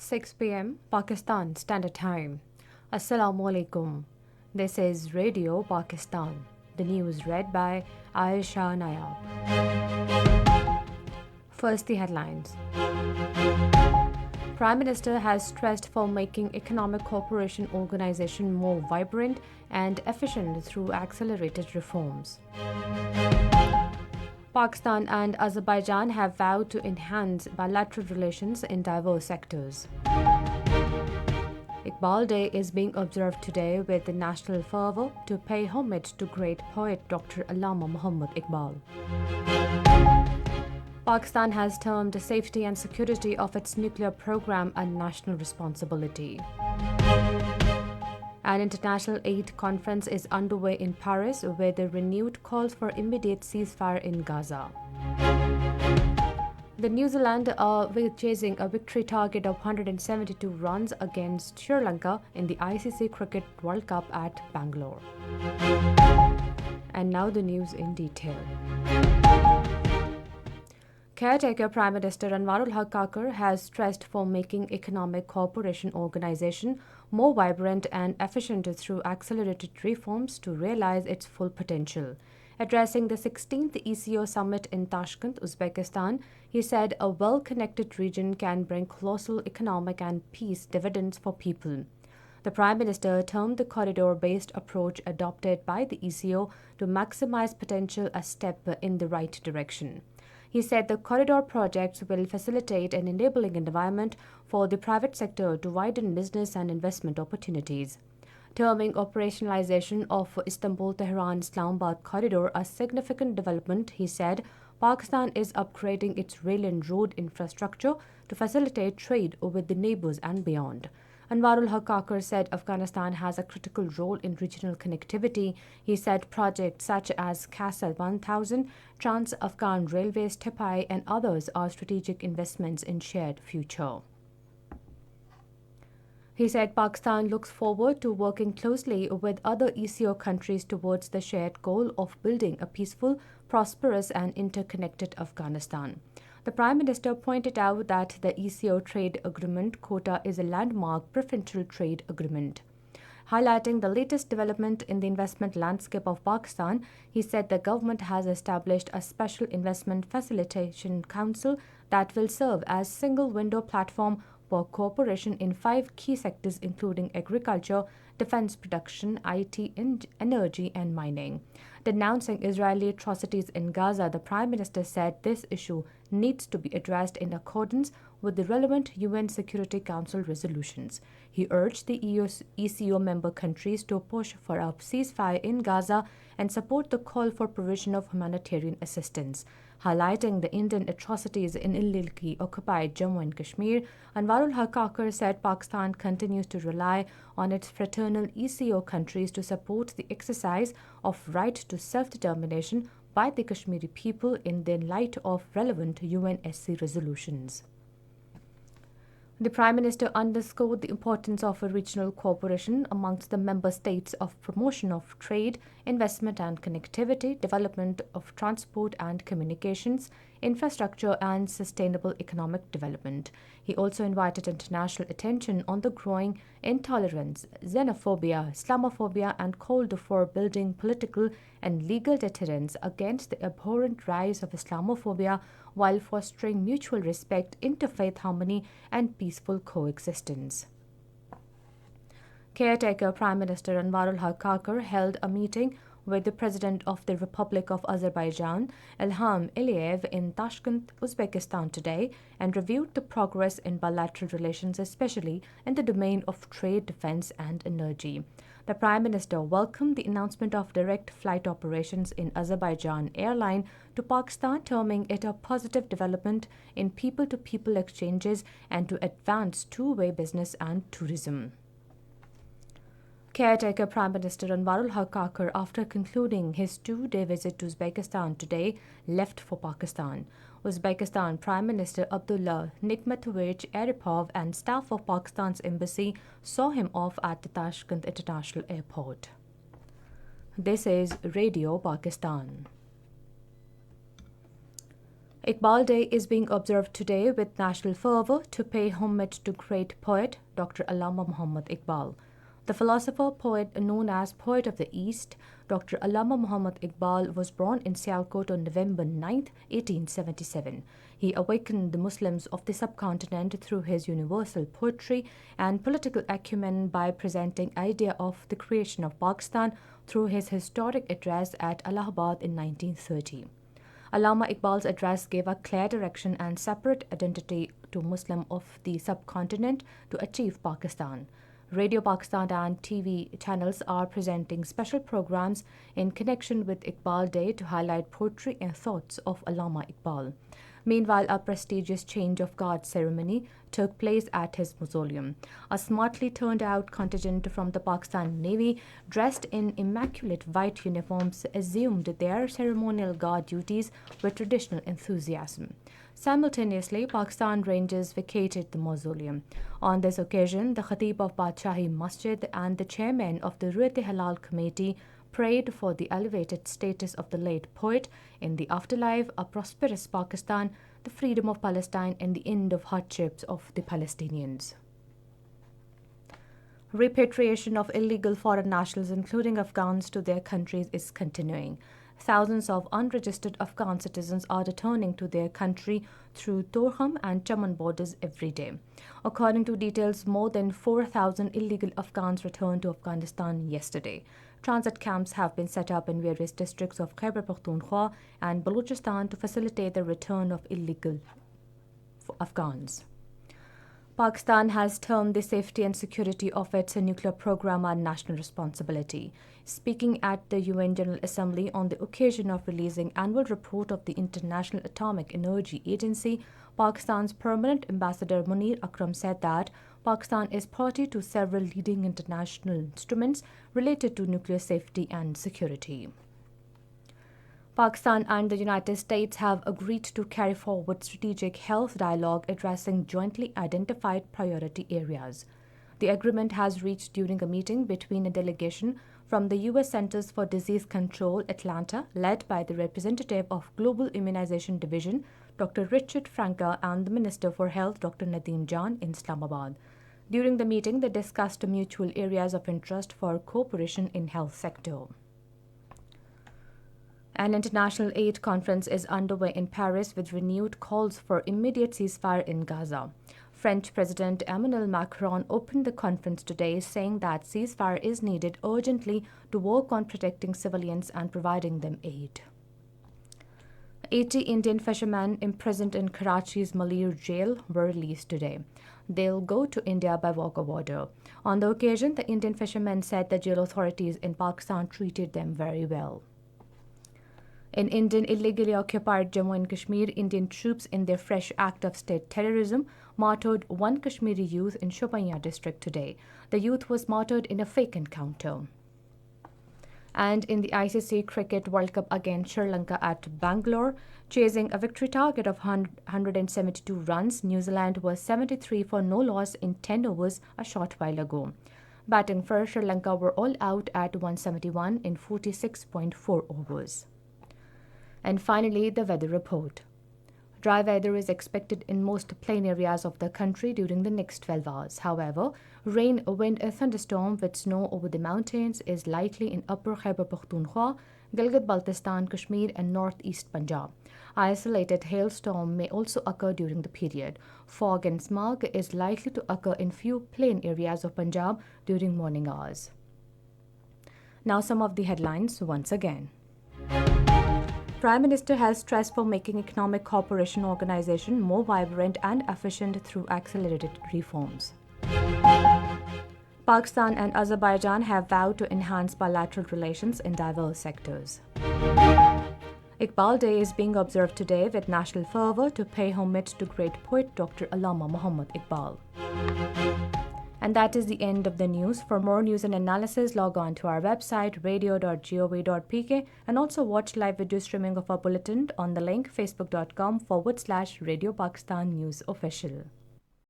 6 p.m. Pakistan Standard Time. Assalamu alaikum. This is Radio Pakistan. The news read by Aisha Nayab. First, the headlines. Prime Minister has stressed for making economic cooperation organization more vibrant and efficient through accelerated reforms. Pakistan and Azerbaijan have vowed to enhance bilateral relations in diverse sectors. Iqbal Day is being observed today with the national fervour to pay homage to great poet Dr. Allama Muhammad Iqbal. Pakistan has termed the safety and security of its nuclear program a national responsibility. An international aid conference is underway in Paris with a renewed call for immediate ceasefire in Gaza. The New Zealand are chasing a victory target of 172 runs against Sri Lanka in the ICC Cricket World Cup at Bangalore. And now the news in detail. Caretaker Prime Minister Anwarul Haque Kakar has stressed for making economic cooperation organization more vibrant and efficient through accelerated reforms to realize its full potential. Addressing the 16th ECO summit in Tashkent, Uzbekistan, he said a well-connected region can bring colossal economic and peace dividends for people. The Prime Minister termed the corridor-based approach adopted by the ECO to maximize potential a step in the right direction. He said the corridor projects will facilitate an enabling environment for the private sector to widen business and investment opportunities. Terming operationalization of Istanbul-Tehran-Islamabad corridor a significant development, he said Pakistan is upgrading its rail and road infrastructure to facilitate trade with the neighbors and beyond. Anwarul Haque Kakar said Afghanistan has a critical role in regional connectivity. He said projects such as Castle 1000, Trans-Afghan Railways, Tepai and others are strategic investments in shared future. He said Pakistan looks forward to working closely with other ECO countries towards the shared goal of building a peaceful, prosperous and interconnected Afghanistan. The Prime Minister pointed out that the ECO trade agreement quota is a landmark preferential trade agreement. Highlighting the latest development in the investment landscape of Pakistan, he said the government has established a special investment facilitation council that will serve as single window platform for cooperation in 5 key sectors including agriculture, defense production, IT, energy and mining. Denouncing Israeli atrocities in Gaza, the Prime Minister said this issue needs to be addressed in accordance with the relevant UN Security Council resolutions. He urged the ECO member countries to push for a ceasefire in Gaza and support the call for provision of humanitarian assistance. Highlighting the Indian atrocities in illegally occupied Jammu and Kashmir, Anwarul Haque Kakar said Pakistan continues to rely on its fraternal ECO countries to support the exercise of right to self-determination by the Kashmiri people in the light of relevant UNSC resolutions. The Prime Minister underscored the importance of a regional cooperation amongst the member states of promotion of trade, investment and connectivity, development of transport and communications, infrastructure and sustainable economic development. He also invited international attention on the growing intolerance, xenophobia, Islamophobia and called for building political and legal deterrence against the abhorrent rise of Islamophobia while fostering mutual respect, interfaith harmony and peaceful coexistence. Caretaker Prime Minister Anwarul Haque Kakar held a meeting with the President of the Republic of Azerbaijan, Ilham Aliyev, in Tashkent, Uzbekistan today and reviewed the progress in bilateral relations, especially in the domain of trade, defense and energy. The Prime Minister welcomed the announcement of direct flight operations in Azerbaijan airline to Pakistan, terming it a positive development in people-to-people exchanges and to advance two-way business and tourism. Caretaker Prime Minister Anwarul Haque Kakar, after concluding his 2-day visit to Uzbekistan today, left for Pakistan. Uzbekistan Prime Minister Abdullah Nikmatovich Aripov and staff of Pakistan's embassy saw him off at the Tashkent International Airport. This is Radio Pakistan. Iqbal Day is being observed today with national fervour to pay homage to great poet Dr. Allama Muhammad Iqbal. The philosopher-poet known as Poet of the East, Dr. Allama Muhammad Iqbal was born in Sialkot on November 9, 1877. He awakened the Muslims of the subcontinent through his universal poetry and political acumen by presenting idea of the creation of Pakistan through his historic address at Allahabad in 1930. Allama Iqbal's address gave a clear direction and separate identity to Muslim of the subcontinent to achieve Pakistan. Radio Pakistan and TV channels are presenting special programs in connection with Iqbal Day to highlight poetry and thoughts of Allama Iqbal. Meanwhile, a prestigious change of guard ceremony took place at his mausoleum. A smartly turned out contingent from the Pakistan Navy, dressed in immaculate white uniforms, assumed their ceremonial guard duties with traditional enthusiasm. Simultaneously, Pakistan Rangers vacated the mausoleum. On this occasion, the Khatib of Badshahi Masjid and the chairman of the Ru'yat Halal Committee prayed for the elevated status of the late poet in the afterlife, a prosperous Pakistan, the freedom of Palestine, and the end of hardships of the Palestinians. Repatriation of illegal foreign nationals, including Afghans, to their countries is continuing. Thousands of unregistered Afghan citizens are returning to their country through Torkham and Chaman borders every day. According to details, more than 4,000 illegal Afghans returned to Afghanistan yesterday. Transit camps have been set up in various districts of Khyber Pakhtunkhwa and Balochistan to facilitate the return of illegal Afghans. Pakistan has termed the safety and security of its nuclear program a national responsibility. Speaking at the UN General Assembly on the occasion of releasing annual report of the International Atomic Energy Agency, Pakistan's permanent ambassador Munir Akram said that Pakistan is party to several leading international instruments related to nuclear safety and security. Pakistan and the United States have agreed to carry forward strategic health dialogue addressing jointly identified priority areas. The agreement has reached during a meeting between a delegation from the U.S. Centers for Disease Control, Atlanta, led by the representative of Global Immunization Division, Dr. Richard Franca, and the Minister for Health, Dr. Nadeem Jan, in Islamabad. During the meeting, they discussed mutual areas of interest for cooperation in health sector. An international aid conference is underway in Paris with renewed calls for immediate ceasefire in Gaza. French President Emmanuel Macron opened the conference today, saying that ceasefire is needed urgently to work on protecting civilians and providing them aid. 80 Indian fishermen imprisoned in Karachi's Malir jail were released today. They'll go to India by walk of order. On the occasion, the Indian fishermen said the jail authorities in Pakistan treated them very well. In Indian illegally occupied Jammu and Kashmir, Indian troops in their fresh act of state terrorism martyred one Kashmiri youth in Shopania district today. The youth was martyred in a fake encounter. And in the ICC Cricket World Cup against Sri Lanka at Bangalore, chasing a victory target of 172 runs, New Zealand was 73 for no loss in 10 overs a short while ago. Batting first, Sri Lanka were all out at 171 in 46.4 overs. And finally, the weather report. Dry weather is expected in most plain areas of the country during the next 12 hours. However, rain, wind, and thunderstorm with snow over the mountains is likely in Upper Khyber Pakhtunkhwa, Gilgit-Baltistan, Kashmir, and northeast Punjab. Isolated hailstorm may also occur during the period. Fog and smog is likely to occur in few plain areas of Punjab during morning hours. Now some of the headlines once again. Prime Minister has stressed for making economic cooperation organization more vibrant and efficient through accelerated reforms. Pakistan and Azerbaijan have vowed to enhance bilateral relations in diverse sectors. Iqbal Day is being observed today with national fervour to pay homage to great poet Dr. Allama Muhammad Iqbal. And that is the end of the news. For more news and analysis, log on to our website radio.gov.pk and also watch live video streaming of our bulletin on the link facebook.com/Radio Pakistan News Official.